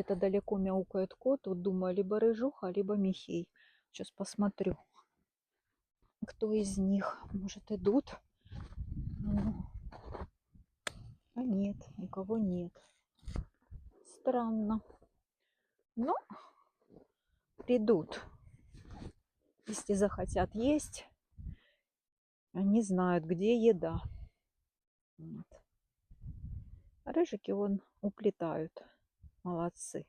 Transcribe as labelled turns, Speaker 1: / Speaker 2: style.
Speaker 1: Это далеко мяукает кот. Вот думаю, либо рыжуха, либо Михей. Сейчас посмотрю, кто из них. Может, идут? Ну, а нет, никого нет. Странно. Но придут. Если захотят есть, они знают, где еда. Вот. А рыжики вон уплетают. Молодцы.